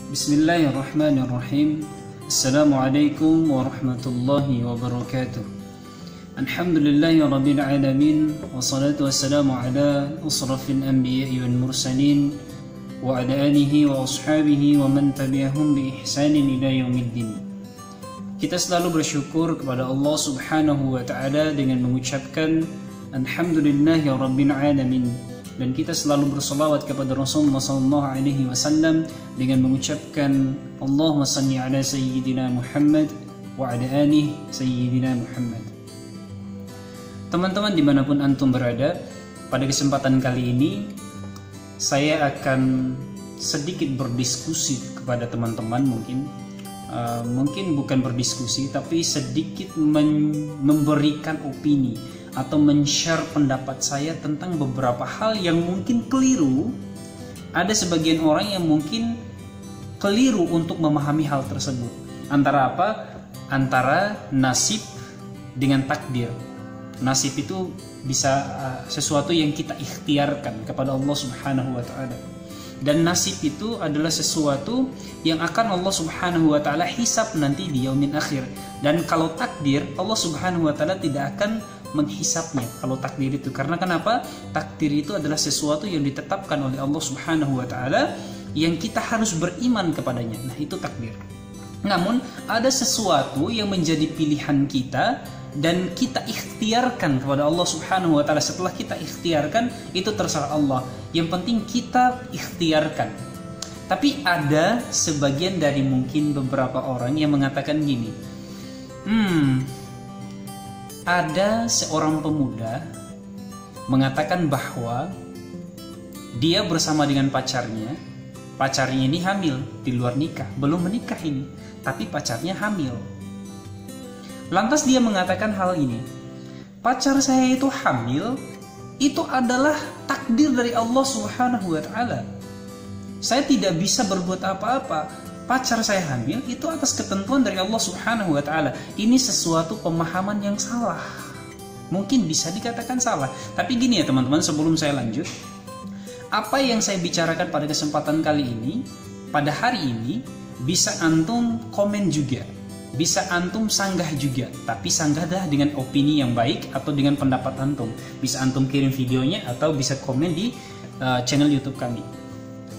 Bismillahirrahmanirrahim. Assalamualaikum warahmatullahi wabarakatuh. Alhamdulillahi rabbil alamin. Wassalatu wassalamu ala asrafil anbiya'i wal mursalin wa ala alihi wa ashabihi wa man tabi'ahum bi ihsanin ila yaumiddin. Kita selalu bersyukur kepada Allah Subhanahu wa ta'ala dengan mengucapkan Alhamdulillahi rabbil alamin, dan kita selalu bersalawat kepada Rasulullah SAW dengan mengucapkan Allahumma salli ala Sayyidina Muhammad wa ala alihi Sayyidina Muhammad. Teman-teman dimanapun antum berada, pada kesempatan kali ini saya akan sedikit berdiskusi kepada teman-teman, mungkin bukan berdiskusi tapi sedikit memberikan opini atau men-share pendapat saya tentang beberapa hal yang mungkin keliru. Ada sebagian orang yang mungkin keliru untuk memahami hal tersebut. Antara apa? Antara nasib dengan takdir. Nasib itu bisa sesuatu yang kita ikhtiarkan kepada Allah Subhanahu wa ta'ala. Dan nasib itu adalah sesuatu yang akan Allah Subhanahu wa ta'ala hisab nanti di yaumil akhir. Dan kalau takdir, Allah Subhanahu wa ta'ala tidak akan menghisapnya kalau takdir itu. Karena kenapa? Takdir itu adalah sesuatu yang ditetapkan oleh Allah Subhanahu wa ta'ala yang kita harus beriman kepadanya. Nah, itu takdir. Namun ada sesuatu yang menjadi pilihan kita dan kita ikhtiarkan kepada Allah Subhanahu wa ta'ala. Setelah kita ikhtiarkan, itu terserah Allah. Yang penting kita ikhtiarkan. Tapi ada sebagian dari mungkin beberapa orang yang mengatakan gini, ada seorang pemuda mengatakan bahwa dia bersama dengan pacarnya ini hamil di luar nikah, belum menikah ini, tapi pacarnya hamil. Lantas dia mengatakan hal ini, pacar saya itu hamil, itu adalah takdir dari Allah Subhanahu wa ta'ala. Saya tidak bisa berbuat apa-apa. Pacar saya hamil itu atas ketentuan dari Allah Subhanahu wa ta'ala. Ini sesuatu pemahaman yang salah. Mungkin bisa dikatakan salah. Tapi gini ya teman-teman, sebelum saya lanjut, apa yang saya bicarakan pada kesempatan kali ini, pada hari ini, bisa antum komen juga, bisa antum sanggah juga. Tapi sanggahlah dengan opini yang baik atau dengan pendapat antum. Bisa antum kirim videonya atau bisa komen di channel YouTube kami.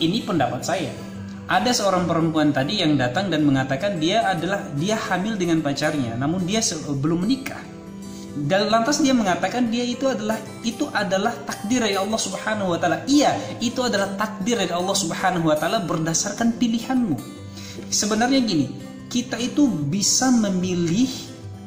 Ini pendapat saya. Ada seorang perempuan tadi yang datang dan mengatakan dia hamil dengan pacarnya, namun dia belum menikah. Dan lantas dia mengatakan itu adalah takdir dari Allah Subhanahu wa ta'ala. Iya, itu adalah takdir dari Allah Subhanahu wa ta'ala berdasarkan pilihanmu. Sebenarnya gini, kita itu bisa memilih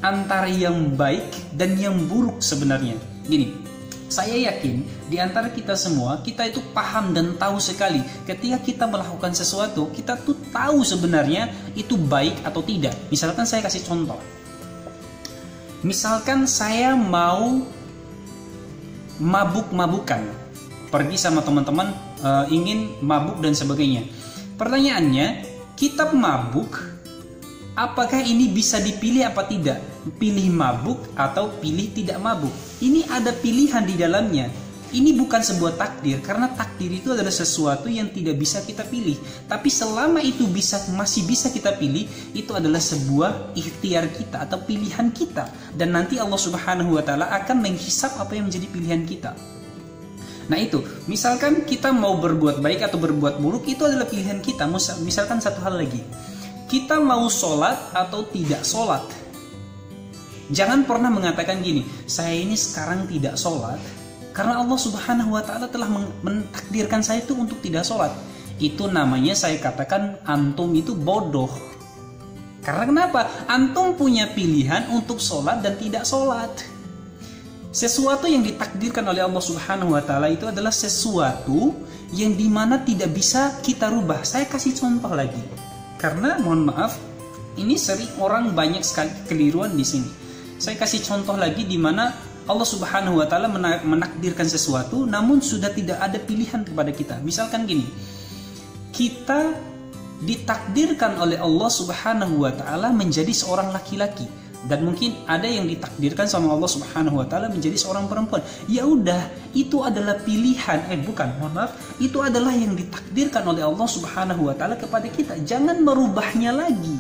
antara yang baik dan yang buruk sebenarnya. Gini, saya yakin di antara kita semua, kita itu paham dan tahu sekali ketika kita melakukan sesuatu, kita tuh tahu sebenarnya itu baik atau tidak. Misalkan saya kasih contoh. Misalkan saya mau mabuk-mabukan, pergi sama teman-teman, ingin mabuk dan sebagainya. Pertanyaannya, kita mabuk, apakah ini bisa dipilih apa tidak? Pilih mabuk atau pilih tidak mabuk? Ini ada pilihan di dalamnya. Ini bukan sebuah takdir, karena takdir itu adalah sesuatu yang tidak bisa kita pilih. Tapi selama itu masih bisa kita pilih, itu adalah sebuah ikhtiar kita atau pilihan kita. Dan nanti Allah Subhanahu wa ta'ala akan menghisap apa yang menjadi pilihan kita. Nah itu, misalkan kita mau berbuat baik atau berbuat buruk, itu adalah pilihan kita. Misalkan satu hal lagi, kita mau sholat atau tidak sholat. Jangan pernah mengatakan gini, saya ini sekarang tidak sholat karena Allah Subhanahu wa ta'ala telah mentakdirkan saya itu untuk tidak sholat. Itu namanya saya katakan antum itu bodoh. Karena kenapa? Antum punya pilihan untuk sholat dan tidak sholat. Sesuatu yang ditakdirkan oleh Allah Subhanahu wa ta'ala itu adalah sesuatu yang dimana tidak bisa kita rubah. Saya kasih contoh lagi, karena mohon maaf, ini sering orang banyak sekali kekeliruan di sini. Saya kasih contoh lagi di mana Allah Subhanahu wa ta'ala menakdirkan sesuatu namun sudah tidak ada pilihan kepada kita. Misalkan gini, kita ditakdirkan oleh Allah Subhanahu wa ta'ala menjadi seorang laki-laki. Dan mungkin ada yang ditakdirkan sama Allah Subhanahu wa taala menjadi seorang perempuan. Ya udah, itu adalah pilihan. Itu adalah yang ditakdirkan oleh Allah Subhanahu wa taala kepada kita. Jangan merubahnya lagi.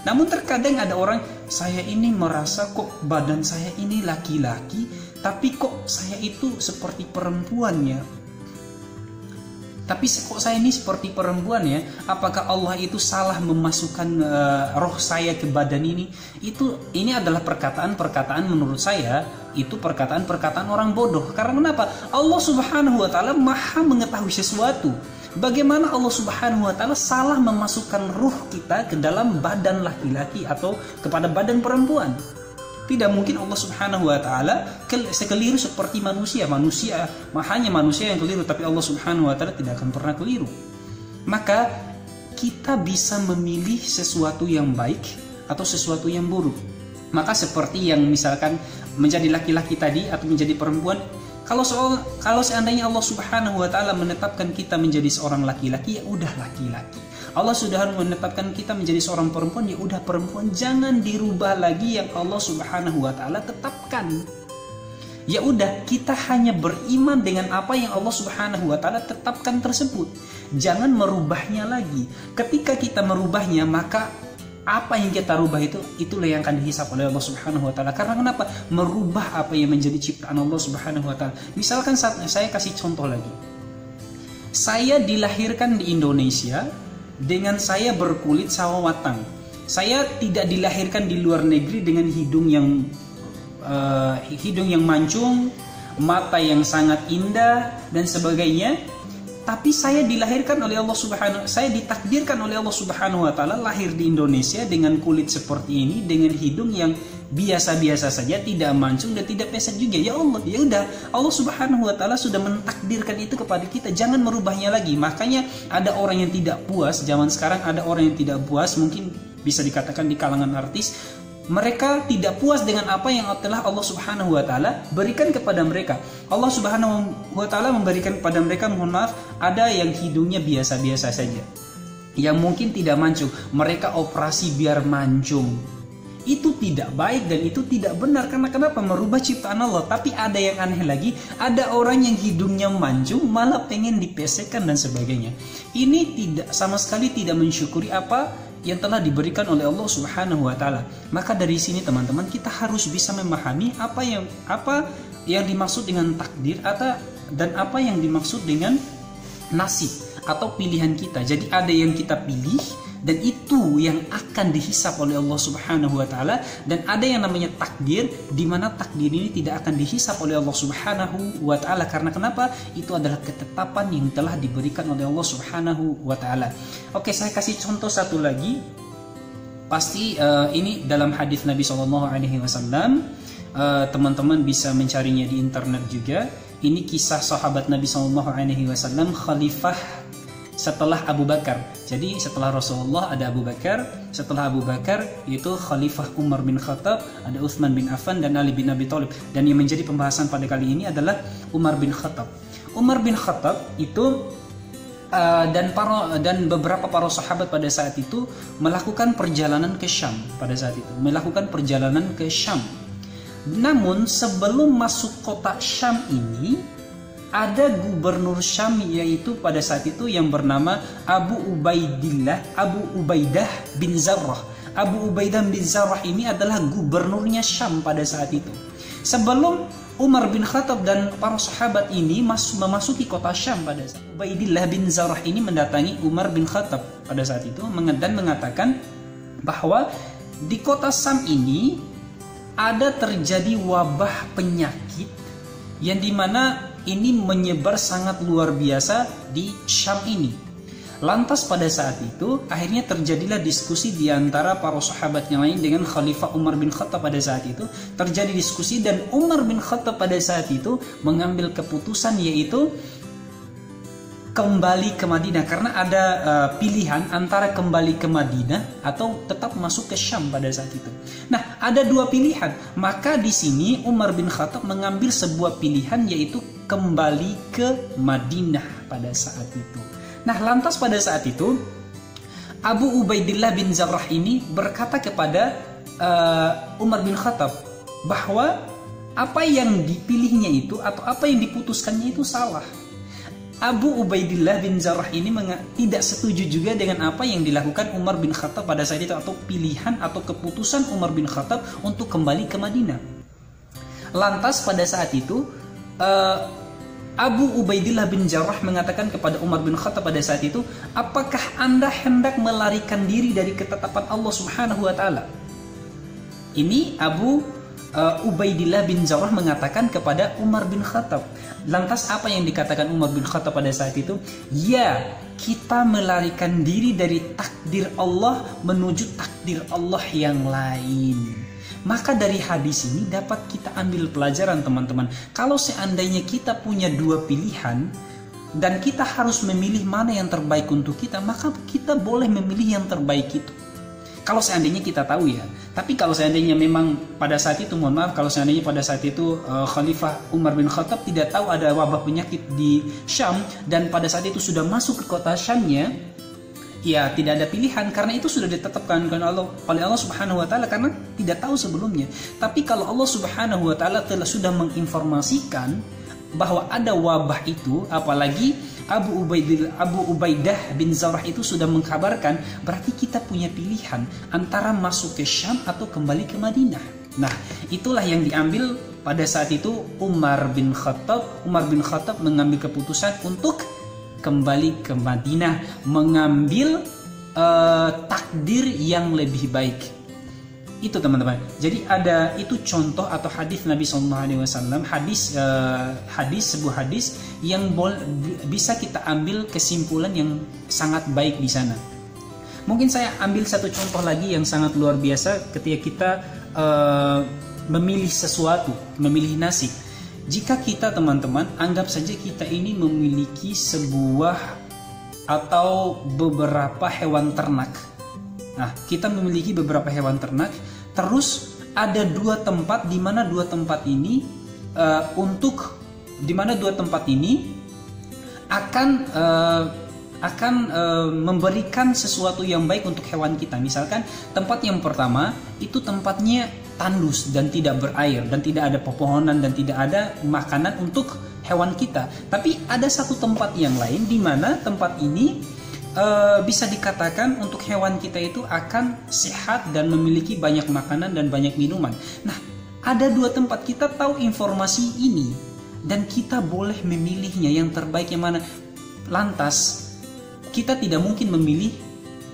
Namun terkadang ada orang, saya ini merasa kok badan saya ini laki-laki, tapi kok saya itu seperti perempuan ya. Tapi kok saya ini seperti perempuan ya? Apakah Allah itu salah memasukkan roh saya ke badan ini? Ini adalah perkataan menurut saya itu perkataan orang bodoh. Karena kenapa? Allah Subhanahu wa taala Maha mengetahui sesuatu. Bagaimana Allah Subhanahu wa taala salah memasukkan ruh kita ke dalam badan laki-laki atau kepada badan perempuan? Tidak mungkin Allah Subhanahu wa taala sekeliru seperti manusia. Hanya manusia yang keliru, tapi Allah Subhanahu wa taala tidak akan pernah keliru. Maka kita bisa memilih sesuatu yang baik atau sesuatu yang buruk. Maka seperti yang misalkan menjadi laki-laki tadi atau menjadi perempuan, kalau seandainya Allah Subhanahu wa taala menetapkan kita menjadi seorang laki-laki, ya udah laki-laki. Allah sudah menetapkan kita menjadi seorang perempuan, ya udah perempuan. Jangan dirubah lagi yang Allah Subhanahu wa taala tetapkan. Ya udah, kita hanya beriman dengan apa yang Allah Subhanahu wa taala tetapkan tersebut. Jangan merubahnya lagi. Ketika kita merubahnya, maka apa yang kita rubah itulah yang akan dihisap oleh Allah Subhanahu wa taala. Karena kenapa? Merubah apa yang menjadi ciptaan Allah Subhanahu wa taala. Misalkan saya kasih contoh lagi. Saya dilahirkan di Indonesia dengan saya berkulit sawo matang. Saya tidak dilahirkan di luar negeri dengan hidung yang mancung, mata yang sangat indah dan sebagainya. Tapi saya ditakdirkan oleh Allah Subhanahu wa taala lahir di Indonesia dengan kulit seperti ini, dengan hidung yang biasa-biasa saja, tidak mancung dan tidak pesek juga. Ya Allah, ya udah, Allah Subhanahu wa taala sudah mentakdirkan itu kepada kita, jangan merubahnya lagi. Makanya ada orang yang tidak puas zaman sekarang, ada orang yang tidak puas, mungkin bisa dikatakan di kalangan artis. Mereka tidak puas dengan apa yang telah Allah Subhanahu wa taala berikan kepada mereka. Allah Subhanahu wa taala memberikan kepada mereka, mohon maaf, ada yang hidungnya biasa-biasa saja, yang mungkin tidak mancung. Mereka operasi biar mancung. Itu tidak baik dan itu tidak benar. Karena kenapa? Merubah ciptaan Allah. Tapi ada yang aneh lagi, ada orang yang hidungnya mancung malah pengen dipesekkan dan sebagainya. Ini sama sekali tidak mensyukuri apa yang telah diberikan oleh Allah Subhanahu wa taala. Maka dari sini teman-teman, kita harus bisa memahami apa yang dimaksud dengan takdir dan apa yang dimaksud dengan nasib atau pilihan kita. Jadi ada yang kita pilih dan itu yang akan dihisap oleh Allah Subhanahu wa taala, dan ada yang namanya takdir, di mana takdir ini tidak akan dihisap oleh Allah Subhanahu wa taala. Karena kenapa? Itu adalah ketetapan yang telah diberikan oleh Allah Subhanahu wa taala. Oke, saya kasih contoh satu lagi. Pasti ini dalam hadis Nabi SAW. Teman-teman bisa mencarinya di internet juga. Ini kisah sahabat Nabi SAW, khalifah setelah Abu Bakar. Jadi setelah Rasulullah ada Abu Bakar, setelah Abu Bakar itu Khalifah Umar bin Khattab, ada Utsman bin Affan dan Ali bin Abi Thalib. Dan yang menjadi pembahasan pada kali ini adalah Umar bin Khattab. Umar bin Khattab itu dan beberapa para sahabat pada saat itu melakukan perjalanan ke Syam pada saat itu, Namun sebelum masuk kota Syam ini, ada gubernur Syam yaitu pada saat itu yang bernama Abu Ubaidah bin Zarrah. Abu Ubaidah bin Zarrah ini adalah gubernurnya Syam pada saat itu. Sebelum Umar bin Khattab dan para sahabat ini memasuki kota Syam pada saat Ubaidillah bin Zarrah ini mendatangi Umar bin Khattab pada saat itu dan mengatakan bahwa di kota Syam ini ada terjadi wabah penyakit yang dimana ini menyebar sangat luar biasa di Syam ini. Lantas pada saat itu akhirnya terjadilah diskusi di antara para sahabat yang lain dengan Khalifah Umar bin Khattab pada saat itu. Terjadi diskusi dan Umar bin Khattab pada saat itu mengambil keputusan yaitu kembali ke Madinah, karena ada pilihan antara kembali ke Madinah atau tetap masuk ke Syam pada saat itu. Nah, ada dua pilihan. Maka di sini Umar bin Khattab mengambil sebuah pilihan yaitu kembali ke Madinah pada saat itu. Nah, lantas pada saat itu Abu Ubaidillah bin Zarrah ini berkata kepada Umar bin Khattab bahwa apa yang dipilihnya itu atau apa yang diputuskannya itu salah. Abu Ubaidillah bin Jarrah ini tidak setuju juga dengan apa yang dilakukan Umar bin Khattab pada saat itu, atau pilihan atau keputusan Umar bin Khattab untuk kembali ke Madinah. Lantas pada saat itu Abu Ubaidillah bin Jarrah mengatakan kepada Umar bin Khattab pada saat itu, apakah Anda hendak melarikan diri dari ketetapan Allah Subhanahu wa taala? Ini Abu Ubaidillah bin Jarrah mengatakan kepada Umar bin Khattab. Lantas apa yang dikatakan Umar bin Khattab pada saat itu? Ya, kita melarikan diri dari takdir Allah menuju takdir Allah yang lain. Maka dari hadis ini dapat kita ambil pelajaran, teman-teman. Kalau seandainya kita punya dua pilihan dan kita harus memilih mana yang terbaik untuk kita, maka kita boleh memilih yang terbaik itu. Kalau seandainya kita tahu ya. Tapi kalau seandainya memang pada saat itu, mohon maaf, kalau seandainya pada saat itu Khalifah Umar bin Khattab tidak tahu ada wabah penyakit di Syam, dan pada saat itu sudah masuk ke kota Syamnya, ya tidak ada pilihan, karena itu sudah ditetapkan oleh Allah Subhanahu wa taala, karena tidak tahu sebelumnya. Tapi kalau Allah Subhanahu wa taala sudah menginformasikan bahwa ada wabah itu, apalagi Abu Ubaidah bin Jarrah itu sudah mengkabarkan, berarti kita punya pilihan antara masuk ke Syam atau kembali ke Madinah. Nah, itulah yang diambil pada saat itu Umar bin Khattab. Umar bin Khattab mengambil keputusan untuk kembali ke Madinah, mengambil takdir yang lebih baik. Itu teman-teman. Jadi ada itu contoh atau hadis Nabi SAW, sebuah hadis yang bisa kita ambil kesimpulan yang sangat baik di sana. Mungkin saya ambil satu contoh lagi yang sangat luar biasa ketika kita memilih sesuatu, memilih nasib. Jika kita, teman-teman, anggap saja kita ini memiliki sebuah atau beberapa hewan ternak. Nah, kita memiliki beberapa hewan ternak, terus ada dua tempat di mana dua tempat ini akan memberikan sesuatu yang baik untuk hewan kita. Misalkan tempat yang pertama itu tempatnya tandus dan tidak berair dan tidak ada pepohonan dan tidak ada makanan untuk hewan kita. Tapi ada satu tempat yang lain di mana tempat ini bisa dikatakan untuk hewan kita itu akan sehat dan memiliki banyak makanan dan banyak minuman. Nah, ada dua tempat, kita tahu informasi ini dan kita boleh memilihnya yang terbaik yang mana. Lantas kita tidak mungkin memilih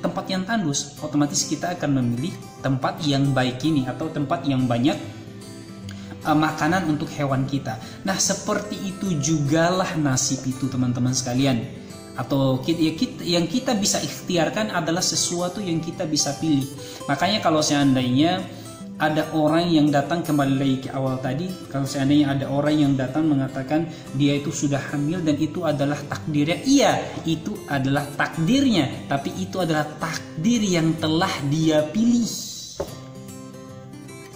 tempat yang tandus, otomatis kita akan memilih tempat yang baik ini atau tempat yang banyak makanan untuk hewan kita. Nah, seperti itu jugalah nasib itu, teman-teman sekalian. Atau yang kita bisa ikhtiarkan adalah sesuatu yang kita bisa pilih. Makanya kalau seandainya ada orang yang datang, kembali lagi ke awal tadi, kalau seandainya ada orang yang datang mengatakan dia itu sudah hamil dan itu adalah takdirnya, iya, itu adalah takdirnya, tapi itu adalah takdir yang telah dia pilih.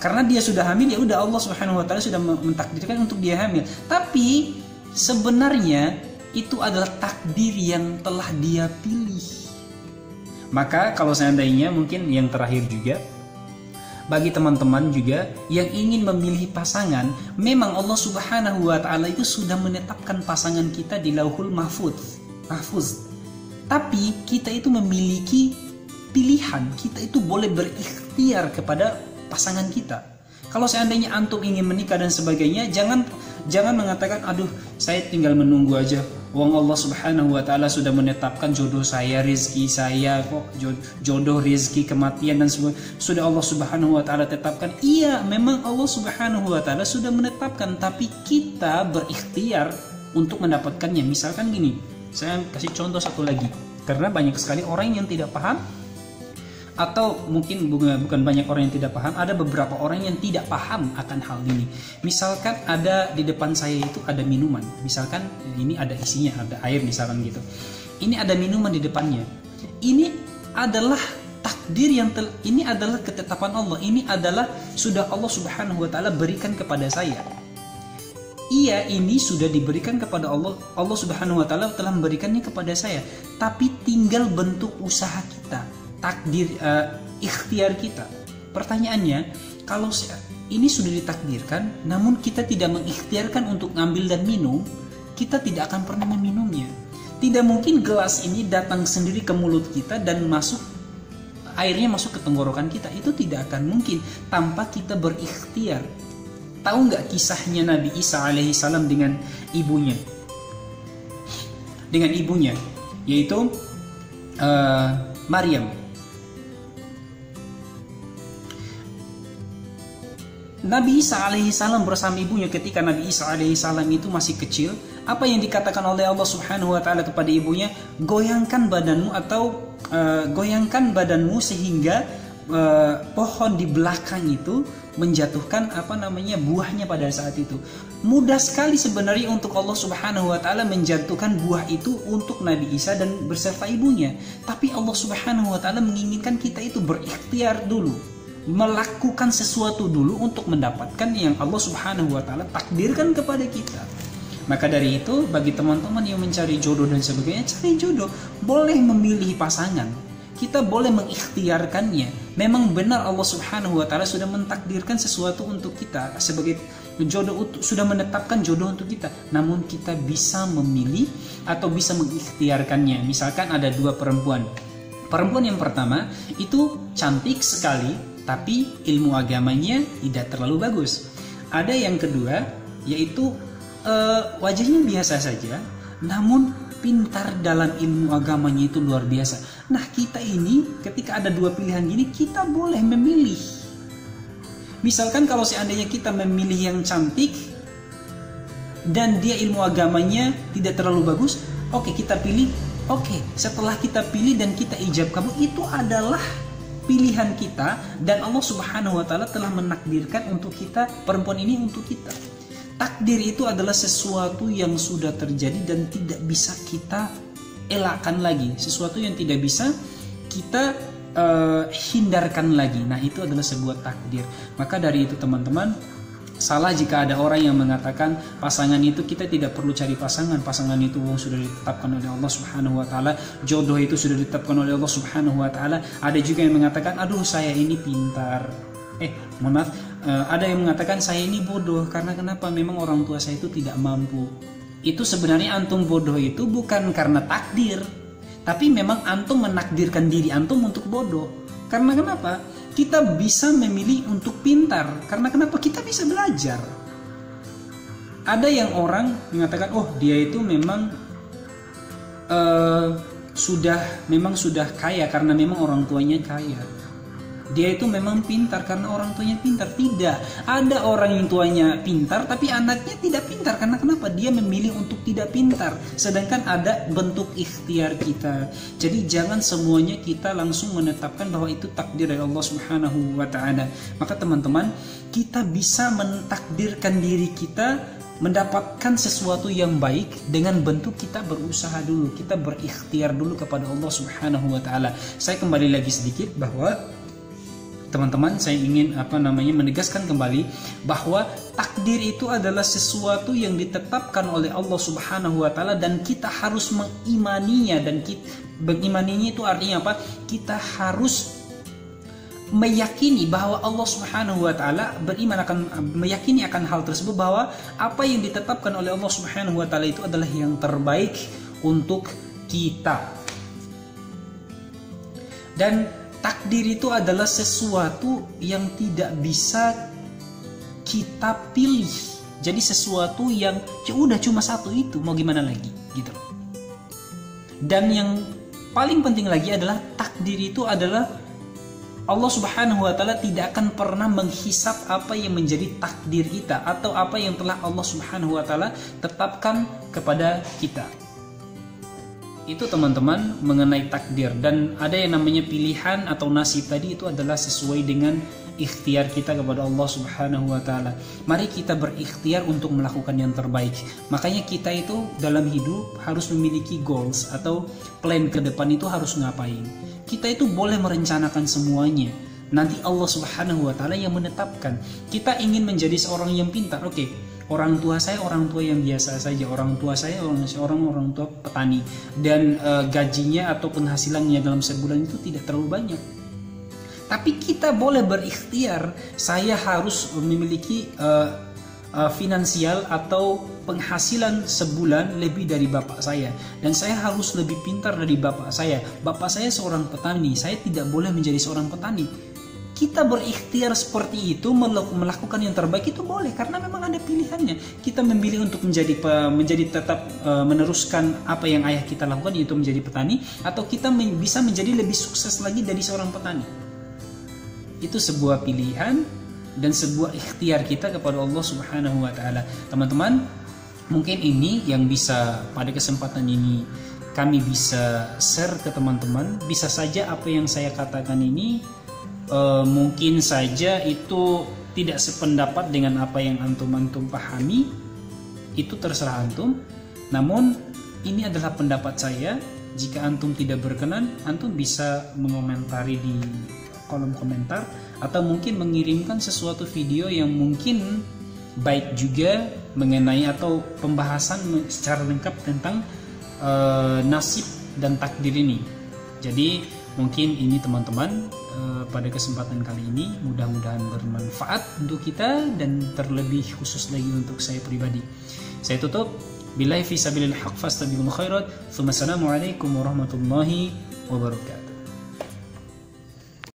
Karena dia sudah hamil, ya udah, Allah Subhanahu wa taala sudah mentakdirkan untuk dia hamil. Tapi sebenarnya itu adalah takdir yang telah dia pilih. Maka kalau seandainya, mungkin yang terakhir juga, bagi teman-teman juga yang ingin memilih pasangan, memang Allah Subhanahu wa taala itu sudah menetapkan pasangan kita di Lauhul Mahfuz. Tapi kita itu memiliki pilihan, kita itu boleh berikhtiar kepada pasangan kita. Kalau seandainya antum ingin menikah dan sebagainya, jangan mengatakan, aduh, saya tinggal menunggu aja. Wong Allah Subhanahu wa taala sudah menetapkan jodoh saya, rezeki saya, kok jodoh, rezeki, kematian dan sebagainya sudah Allah Subhanahu wa taala tetapkan. Iya, memang Allah Subhanahu wa taala sudah menetapkan, tapi kita berikhtiar untuk mendapatkannya. Misalkan gini, saya kasih contoh satu lagi. Karena banyak sekali orang yang tidak paham, atau mungkin bukan banyak orang yang tidak paham, ada beberapa orang yang tidak paham akan hal ini. Misalkan ada di depan saya itu ada minuman, misalkan ini ada isinya, ada air misalkan gitu. Ini ada minuman di depannya. Ini adalah takdir ini adalah ketetapan Allah. Ini adalah sudah Allah Subhanahu wa taala berikan kepada saya. Iya, ini sudah diberikan kepada Allah. Allah Subhanahu wa taala telah memberikannya kepada saya. Tapi tinggal bentuk usaha kita, takdir, ikhtiar kita. Pertanyaannya, kalau ini sudah ditakdirkan, namun kita tidak mengikhtiarkan untuk ngambil dan minum, kita tidak akan pernah meminumnya. Tidak mungkin gelas ini datang sendiri ke mulut kita dan airnya masuk ke tenggorokan kita. Itu tidak akan mungkin tanpa kita berikhtiar. Tahu nggak kisahnya Nabi Isa alaihissalam dengan ibunya? Dengan ibunya, yaitu Maryam. Nabi Isa alaihissalam bersama ibunya ketika Nabi Isa alaihissalam itu masih kecil. Apa yang dikatakan oleh Allah subhanahu wa ta'ala kepada ibunya? Goyangkan badanmu atau goyangkan badanmu sehingga pohon di belakang itu menjatuhkan buahnya pada saat itu. Mudah sekali sebenarnya untuk Allah subhanahu wa ta'ala menjatuhkan buah itu untuk Nabi Isa dan berserta ibunya. Tapi Allah subhanahu wa ta'ala menginginkan kita itu berikhtiar dulu, melakukan sesuatu dulu untuk mendapatkan yang Allah subhanahu wa ta'ala takdirkan kepada kita. Maka dari itu, bagi teman-teman yang mencari jodoh dan sebagainya, cari jodoh. Boleh memilih pasangan, kita boleh mengikhtiarkannya. Memang benar Allah subhanahu wa ta'ala sudah mentakdirkan sesuatu untuk kita sebagai jodoh, sudah menetapkan jodoh untuk kita. Namun kita bisa memilih atau bisa mengikhtiarkannya. Misalkan ada dua perempuan. Perempuan yang pertama itu cantik sekali, tapi ilmu agamanya tidak terlalu bagus. Ada yang kedua, yaitu wajahnya biasa saja, namun pintar dalam ilmu agamanya itu luar biasa. Nah, kita ini ketika ada dua pilihan gini, kita boleh memilih. Misalkan kalau seandainya kita memilih yang cantik dan dia ilmu agamanya tidak terlalu bagus, oke, kita pilih. Oke, setelah kita pilih dan kita ijab kabul, itu adalah pilihan kita dan Allah subhanahu wa ta'ala telah menakdirkan untuk kita, perempuan ini untuk kita. Takdir itu adalah sesuatu yang sudah terjadi dan tidak bisa kita elakkan lagi, sesuatu yang tidak bisa kita hindarkan lagi. Nah, itu adalah sebuah takdir. Maka dari itu teman-teman, salah jika ada orang yang mengatakan pasangan itu kita tidak perlu cari pasangan, pasangan itu sudah ditetapkan oleh Allah subhanahu wa ta'ala, jodoh itu sudah ditetapkan oleh Allah subhanahu wa ta'ala. Ada juga yang mengatakan, aduh saya ini pintar, ada yang mengatakan saya ini bodoh karena kenapa? Memang orang tua saya itu tidak mampu. Itu sebenarnya antum bodoh itu bukan karena takdir, tapi memang antum menakdirkan diri antum untuk bodoh. Karena kenapa? Kita bisa memilih untuk pintar. Karena kenapa? Kita bisa belajar. Ada yang orang mengatakan, oh dia itu memang sudah kaya karena memang orang tuanya kaya. Dia itu memang pintar karena orang tuanya pintar. Tidak, ada orang yang tuanya pintar tapi anaknya tidak pintar. Karena kenapa? Dia memilih untuk tidak pintar. Sedangkan ada bentuk ikhtiar kita. Jadi jangan semuanya kita langsung menetapkan bahwa itu takdir dari Allah subhanahu wa ta'ala. Maka teman-teman, kita bisa mentakdirkan diri kita mendapatkan sesuatu yang baik dengan bentuk kita berusaha dulu, kita berikhtiar dulu kepada Allah subhanahu wa ta'ala. Saya kembali lagi sedikit bahwa teman-teman, saya ingin menegaskan kembali bahwa takdir itu adalah sesuatu yang ditetapkan oleh Allah subhanahu wa ta'ala dan kita harus mengimaninya. Dan mengimaninya itu artinya apa? Kita harus meyakini bahwa Allah subhanahu wa ta'ala meyakini akan hal tersebut, bahwa apa yang ditetapkan oleh Allah subhanahu wa ta'ala itu adalah yang terbaik untuk kita. Dan takdir itu adalah sesuatu yang tidak bisa kita pilih. Jadi sesuatu yang udah cuma satu itu, mau gimana lagi gitu. Dan yang paling penting lagi adalah takdir itu adalah Allah subhanahu wa ta'ala tidak akan pernah menghisap apa yang menjadi takdir kita atau apa yang telah Allah subhanahu wa ta'ala tetapkan kepada kita. Itu teman-teman mengenai takdir. Dan ada yang namanya pilihan atau nasib tadi, itu adalah sesuai dengan ikhtiar kita kepada Allah subhanahu wa ta'ala. Mari kita berikhtiar untuk melakukan yang terbaik. Makanya kita itu dalam hidup harus memiliki goals atau plan ke depan itu harus ngapain. Kita itu boleh merencanakan semuanya, nanti Allah subhanahu wa ta'ala yang menetapkan. Kita ingin menjadi seorang yang pintar, oke. Orang tua saya orang tua yang biasa saja, orang tua saya orang tua petani, dan gajinya atau penghasilannya dalam sebulan itu tidak terlalu banyak. Tapi kita boleh berikhtiar, saya harus memiliki finansial atau penghasilan sebulan lebih dari bapak saya, dan saya harus lebih pintar dari bapak saya. Bapak saya seorang petani, saya tidak boleh menjadi seorang petani. Kita berikhtiar seperti itu, melakukan yang terbaik itu boleh, karena memang ada pilihannya. Kita memilih untuk menjadi tetap meneruskan apa yang ayah kita lakukan, yaitu menjadi petani, atau kita bisa menjadi lebih sukses lagi dari seorang petani. Itu sebuah pilihan dan sebuah ikhtiar kita kepada Allah Subhanahu wa taala. Teman-teman, mungkin ini yang bisa pada kesempatan ini kami bisa share ke teman-teman. Bisa saja apa yang saya katakan ini mungkin saja itu tidak sependapat dengan apa yang antum pahami, itu terserah antum. Namun ini adalah pendapat saya. Jika antum tidak berkenan, antum bisa mengomentari di kolom komentar, atau mungkin mengirimkan sesuatu video yang mungkin baik juga mengenai atau pembahasan secara lengkap tentang nasib dan takdir ini. Jadi mungkin ini teman-teman, pada kesempatan kali ini mudah-mudahan bermanfaat untuk kita, dan terlebih khusus lagi untuk saya pribadi. Saya tutup, billahi fi sabilil haq fastabiqul khairat. Assalamualaikum warahmatullahi wabarakatuh.